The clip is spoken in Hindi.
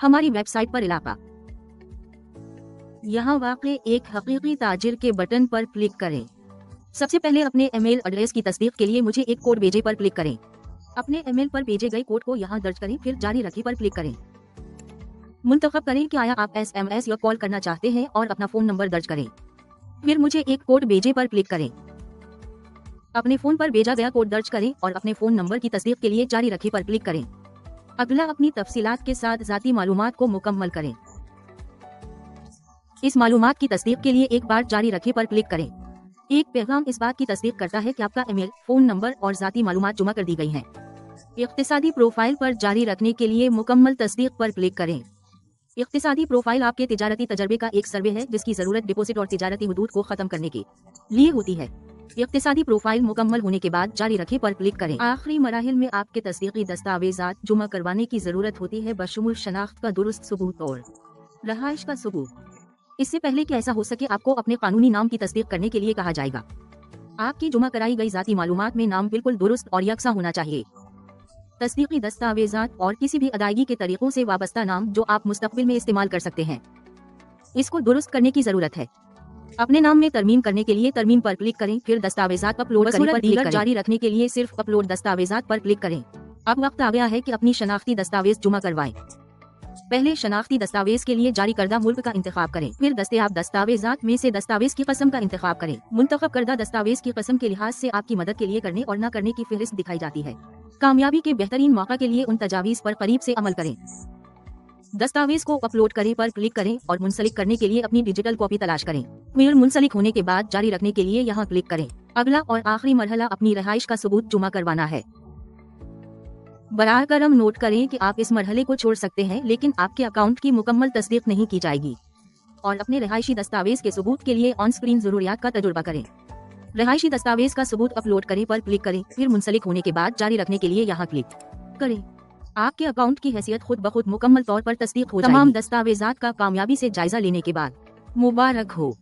हमारी वेबसाइट पर इलाका। यहाँ वाक़ई एक हकीकी ताजिर के बटन पर क्लिक करें। सबसे पहले अपने ईमेल एड्रेस की तस्दीक के लिए मुझे एक कोड भेजे पर क्लिक करें। अपने ईमेल पर भेजे गए कोड को यहाँ दर्ज करें, फिर जारी रखें पर क्लिक करें। मुंतखब करें कि आया आप SMS या कॉल करना चाहते हैं और अपना फ़ोन नंबर दर्ज करें। फिर मुझे एक कोड भेजे पर क्लिक करें। अपने फ़ोन पर भेजा गया कोड दर्ज करें और अपने फ़ोन नंबर की तस्दीक के लिए जारी रखें पर क्लिक करें। अगला अपनी तफसीलात के साथ ज़ाती मालूमात को मुकम्मल करें। इस मालूमात की तस्दीक के लिए एक बार जारी रखें पर क्लिक करें। एक पैगाम इस बात की तस्दीक करता है कि आपका ईमेल, फ़ोन नंबर और ज़ाती मालूमात जमा कर दी गई हैं। इख्तिसादी प्रोफाइल पर जारी रखने के लिए मुकम्मल तस्दीक पर क्लिक करें। इख्तिसादी प्रोफाइल आपके तिजारती तजर्बे का एक सर्वे है जिसकी ज़रूरत डिपॉजिट और तिजारती हुदूद को ख़त्म करने के लिए होती है। इख्तिसादी प्रोफाइल मुकम्मल होने के बाद जारी रखें पर क्लिक करें। आखिरी मराहिल में आपके तस्दीकी दस्तावेज़ात जमा करवाने की ज़रूरत होती है, बशमूल शनाख्त का दुरुस्त सबूत और रहाइश का सबूत। इससे पहले कि ऐसा हो सके, आपको अपने कानूनी नाम की तस्दीक करने के लिए कहा जाएगा। आपकी जमा कराई गई ज़ाती मालूमात में नाम बिल्कुल दुरुस्त और यकसा होना चाहिए। तस्दीकी दस्तावेज़ात और किसी भी अदायगी के तरीकों से वाबस्ता नाम जो आप मुस्तकबिल में इस्तेमाल कर सकते हैं, इसको दुरुस्त करने की ज़रूरत है। अपने नाम में तरमीम करने के लिए तरमीम पर क्लिक करें, फिर दस्तावेज़ात अपलोड करने पर क्लिक करें। जारी रखने के लिए सिर्फ अपलोड दस्तावेज़ात पर क्लिक करें। अब वक्त आ गया है कि अपनी शनाख्ती दस्तावेज जमा करवाएं। पहले शनाख्ती दस्तावेज के लिए जारी करदा मुल्क का इंतखाब करें, फिर दस्तयाब दस्तावेज़ात में से दस्तावेज की कस्म का इंतखाब करें। मुंतखब करदा दस्तावेज की कस्म के लिहाज से आपकी मदद के लिए करने और न करने की फहरिस्त दिखाई जाती है। कामयाबी के बेहतरीन मौका के लिए उन तजावीज़ पर करीब से अमल करें। दस्तावेज को अपलोड करें पर क्लिक करें और मुंसलिक करने के लिए अपनी डिजिटल कॉपी तलाश करें। फिर मुंसलिक होने के बाद जारी रखने के लिए यहाँ क्लिक करें। अगला और आखिरी मरहला अपनी रहाइश का सबूत जमा करवाना है। बराह करम नोट करें कि आप इस मरहले को छोड़ सकते हैं, लेकिन आपके अकाउंट की मुकम्मल तस्दीक नहीं की जाएगी। और अपने रहायशी दस्तावेज के सबूत के लिए ऑन स्क्रीन ज़रूरियात का तजुर्बा करें। रहायशी दस्तावेज का सबूत अपलोड करें पर क्लिक करें, फिर मुंसलिक होने के बाद जारी रखने के लिए यहाँ क्लिक करें। आपके अकाउंट की हैसियत खुद ब खुद मुकम्मल तौर पर तस्दीक हो जाएगी। तमाम दस्तावेजात का कामयाबी से जायजा लेने के बाद मुबारक हो।